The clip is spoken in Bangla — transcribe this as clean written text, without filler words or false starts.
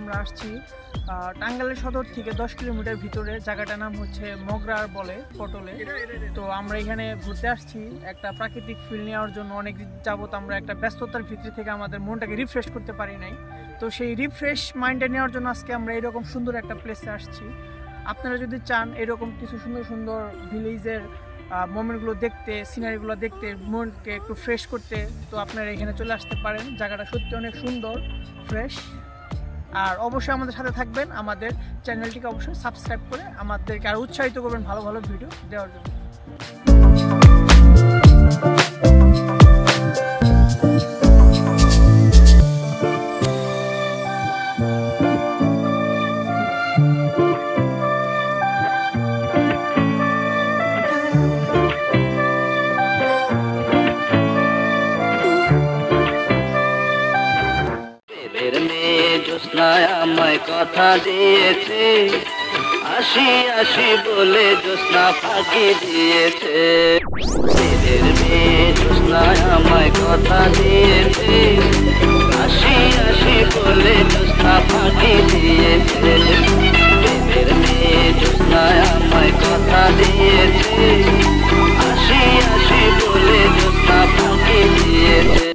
আমরা আসছি টাঙ্গাইল সদর থেকে 10 কিলোমিটার ভিতরে, জায়গাটার নাম হচ্ছে মগরার বলে পটলে। তো আমরা এখানে ঘুরতে আসছি একটা প্রাকৃতিক ফিল নেওয়ার জন্য। অনেক যাবত আমরা একটা ব্যস্ততার ভিতর থেকে আমাদের মনটাকে রিফ্রেশ করতে পারি নাই, তো সেই রিফ্রেশ মাইন্ডে নেওয়ার জন্য আজকে আমরা এরকম সুন্দর একটা প্লেসে আসছি। আপনারা যদি চান এরকম কিছু সুন্দর সুন্দর ভিলেজের মোমেন্টগুলো দেখতে, সিনারিগুলো দেখতে, মনকে একটু ফ্রেশ করতে, তো আপনারা এখানে চলে আসতে পারেন। জায়গাটা সত্যি অনেক সুন্দর, ফ্রেশ। আর অবশ্যই আমাদের সাথে থাকবেন, আমাদের চ্যানেলটিকে অবশ্যই সাবস্ক্রাইব করে আমাদেরকে আরও উৎসাহিত করবেন ভালো ভালো ভিডিও দেওয়ার জন্য। আমায় কথা দিয়েছে, আসি আসি বলে জ্যোৎস্না ফাঁকি দিয়েছে। ছেলের মেয়ে জ্যোৎস্নায় আমায় কথা দিয়েছে, আসি আসি বলে জ্যোৎস্না ফাঁকি দিয়েছে। ছেলের মেয়ে জ্যোৎস্নায় আমায় কথা দিয়েছে, আসি আসি বলে জ্যোৎস্না ফাঁকি দিয়েছে।